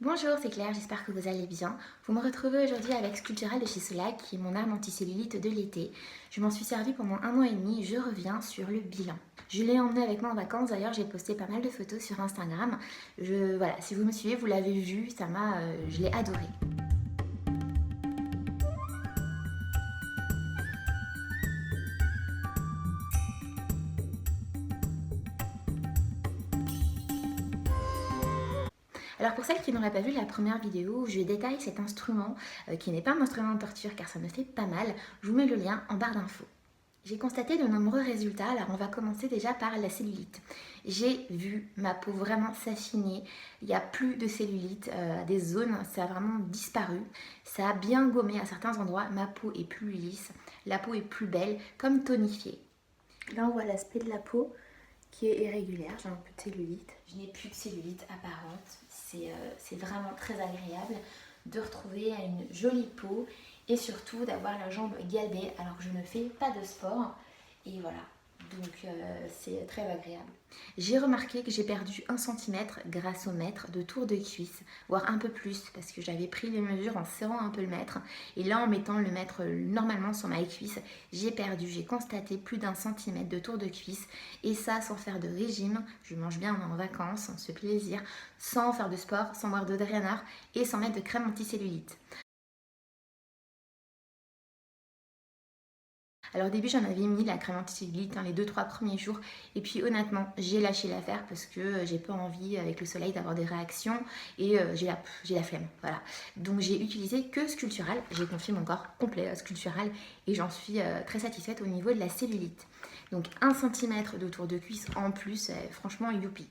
Bonjour, c'est Claire, j'espère que vous allez bien. Vous me retrouvez aujourd'hui avec Sculptural de chez Sola, qui est mon arme anticellulite de l'été. Je m'en suis servie pendant 1 mois et demi, je reviens sur le bilan. Je l'ai emmené avec moi en vacances, d'ailleurs j'ai posté pas mal de photos sur Instagram. Voilà, si vous me suivez, vous l'avez vu, je l'ai adoré. Alors pour celles qui n'auraient pas vu la première vidéo où je détaille cet instrument, qui n'est pas un instrument de torture car ça me fait pas mal, je vous mets le lien en barre d'infos. J'ai constaté de nombreux résultats, alors on va commencer déjà par la cellulite. J'ai vu ma peau vraiment s'affiner, il n'y a plus de cellulite, des zones, ça a vraiment disparu, ça a bien gommé à certains endroits, ma peau est plus lisse, la peau est plus belle, comme tonifiée. Là on voit l'aspect de la peau qui est irrégulière, j'ai un peu de cellulite. Je n'ai plus de cellulite apparente, c'est vraiment très agréable de retrouver une jolie peau et surtout d'avoir la jambe galbée alors que je ne fais pas de sport. Et voilà, donc c'est très agréable. J'ai remarqué que j'ai perdu 1 cm grâce au mètre de tour de cuisse, voire un peu plus parce que j'avais pris les mesures en serrant un peu le mètre. Et là en mettant le mètre normalement sur ma cuisse, j'ai constaté plus d'1 cm de tour de cuisse. Et ça sans faire de régime, je mange bien en vacances, on se fait plaisir, sans faire de sport, sans boire d'eau de draineur et sans mettre de crème anticellulite. Alors au début j'en avais mis la crème anti-cellulite les 2-3 premiers jours et puis honnêtement j'ai lâché l'affaire parce que j'ai pas envie avec le soleil d'avoir des réactions et j'ai la flemme, voilà. Donc j'ai utilisé que Sculptural, j'ai confié mon corps complet à Sculptural et j'en suis très satisfaite au niveau de la cellulite. Donc 1 cm de tour de cuisse en plus, franchement youpi.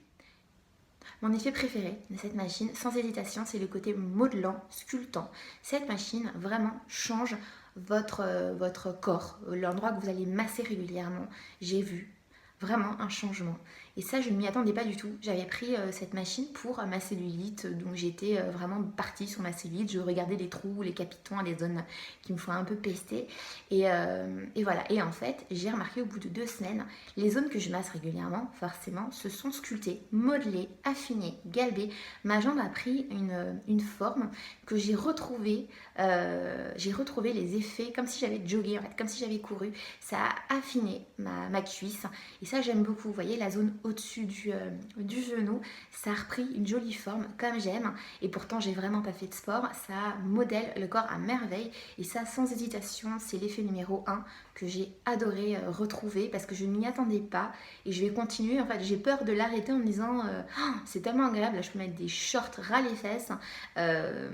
Mon effet préféré de cette machine, sans hésitation, c'est le côté modelant, sculptant. Cette machine vraiment change votre corps, l'endroit que vous allez masser régulièrement. J'ai vu vraiment un changement. Et ça, je ne m'y attendais pas du tout. J'avais pris cette machine pour ma cellulite, donc j'étais vraiment partie sur ma cellulite. Je regardais les trous, les capitons, les zones qui me font un peu pester. Et voilà. Et en fait, j'ai remarqué au bout de 2 semaines, les zones que je masse régulièrement, forcément, se sont sculptées, modelées, affinées, galbées. Ma jambe a pris une forme que j'ai retrouvé les effets comme si j'avais jogué, en fait, comme si j'avais couru. Ça a affiné ma cuisse. Et ça, j'aime beaucoup. Vous voyez, la zone au-dessus du genou, ça a repris une jolie forme, comme j'aime. Et pourtant, j'ai vraiment pas fait de sport. Ça modèle le corps à merveille. Et ça, sans hésitation, c'est l'effet numéro 1 que j'ai adoré retrouver parce que je ne m'y attendais pas. Et je vais continuer. En fait, j'ai peur de l'arrêter en me disant oh, c'est tellement agréable. Là, je peux mettre des shorts ras les fesses. Euh,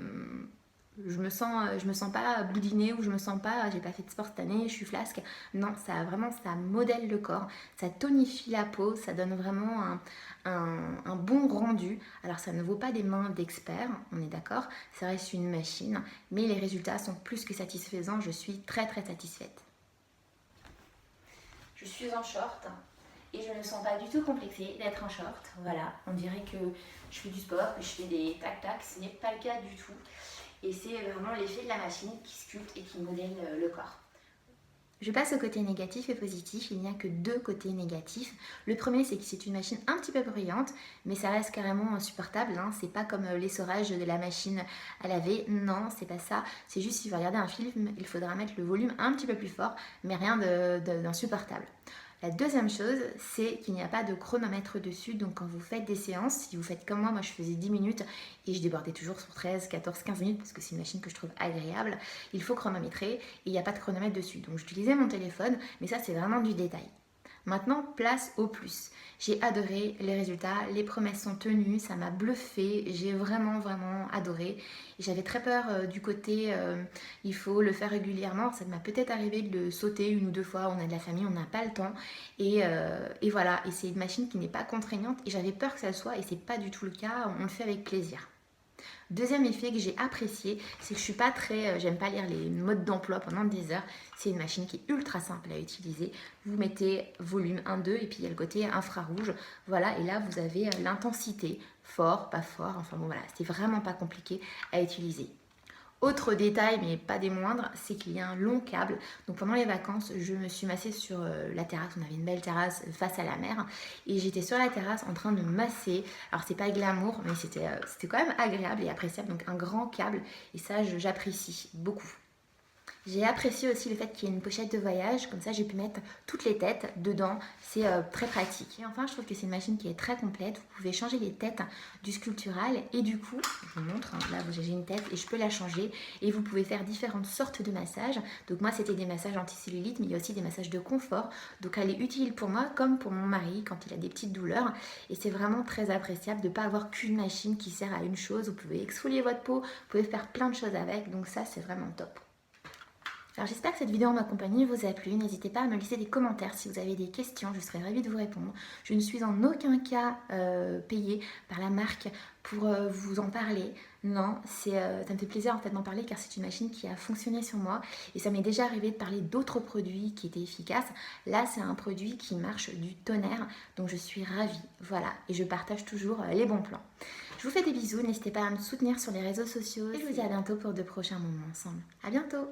je me sens pas boudinée ou je me sens pas, j'ai pas fait de sport cette année, je suis flasque. Non, ça modèle le corps, ça tonifie la peau, ça donne vraiment un bon rendu. Alors ça ne vaut pas des mains d'experts, on est d'accord, ça reste une machine, mais les résultats sont plus que satisfaisants, je suis très très satisfaite. Je suis en short et je ne me sens pas du tout complexée d'être en short. Voilà, on dirait que je fais du sport, que je fais des tac-tac, ce n'est pas le cas du tout. Et c'est vraiment l'effet de la machine qui sculpte et qui modèle le corps. Je passe au côté négatif et positif, il n'y a que 2 côtés négatifs. Le premier, c'est que c'est une machine un petit peu bruyante, mais ça reste carrément supportable, hein. C'est pas comme l'essorage de la machine à laver, non, c'est pas ça. C'est juste si vous regardez un film, il faudra mettre le volume un petit peu plus fort, mais rien d'insupportable. La deuxième chose, c'est qu'il n'y a pas de chronomètre dessus, donc quand vous faites des séances, si vous faites comme moi je faisais 10 minutes et je débordais toujours sur 13, 14, 15 minutes parce que c'est une machine que je trouve agréable, il faut chronométrer et il n'y a pas de chronomètre dessus. Donc j'utilisais mon téléphone, mais ça c'est vraiment du détail. Maintenant, place au plus. J'ai adoré les résultats, les promesses sont tenues, ça m'a bluffé, j'ai vraiment vraiment adoré. J'avais très peur du côté il faut le faire régulièrement, ça m'a peut-être arrivé de le sauter 1 ou 2 fois, on a de la famille, on n'a pas le temps. Et voilà, et c'est une machine qui n'est pas contraignante et j'avais peur que ça le soit et c'est pas du tout le cas, on le fait avec plaisir. Deuxième effet que j'ai apprécié, c'est que je suis pas très, j'aime pas lire les modes d'emploi pendant des heures. C'est une machine qui est ultra simple à utiliser. Vous mettez volume 1, 2 et puis il y a le côté infrarouge. Voilà, et là vous avez l'intensité, fort, pas fort, enfin bon voilà, c'est vraiment pas compliqué à utiliser. Autre détail, mais pas des moindres, c'est qu'il y a un long câble. Donc pendant les vacances, je me suis massée sur la terrasse. On avait une belle terrasse face à la mer. Et j'étais sur la terrasse en train de masser. Alors c'est pas glamour, mais c'était quand même agréable et appréciable. Donc un grand câble. Et ça, j'apprécie beaucoup. J'ai apprécié aussi le fait qu'il y ait une pochette de voyage, comme ça j'ai pu mettre toutes les têtes dedans, c'est très pratique. Et enfin je trouve que c'est une machine qui est très complète, vous pouvez changer les têtes du sculptural et du coup, je vous montre, là j'ai une tête et je peux la changer et vous pouvez faire différentes sortes de massages. Donc moi c'était des massages anti-cellulite mais il y a aussi des massages de confort, donc elle est utile pour moi comme pour mon mari quand il a des petites douleurs et c'est vraiment très appréciable de ne pas avoir qu'une machine qui sert à une chose, vous pouvez exfolier votre peau, vous pouvez faire plein de choses avec, donc ça c'est vraiment top. Alors j'espère que cette vidéo en ma compagnie vous a plu, n'hésitez pas à me laisser des commentaires si vous avez des questions, je serai ravie de vous répondre. Je ne suis en aucun cas payée par la marque pour vous en parler, non, ça me fait plaisir en fait d'en parler car c'est une machine qui a fonctionné sur moi et ça m'est déjà arrivé de parler d'autres produits qui étaient efficaces. Là c'est un produit qui marche du tonnerre, donc je suis ravie, voilà, et je partage toujours les bons plans. Je vous fais des bisous, n'hésitez pas à me soutenir sur les réseaux sociaux et je vous dis à bientôt pour de prochains moments ensemble. À bientôt!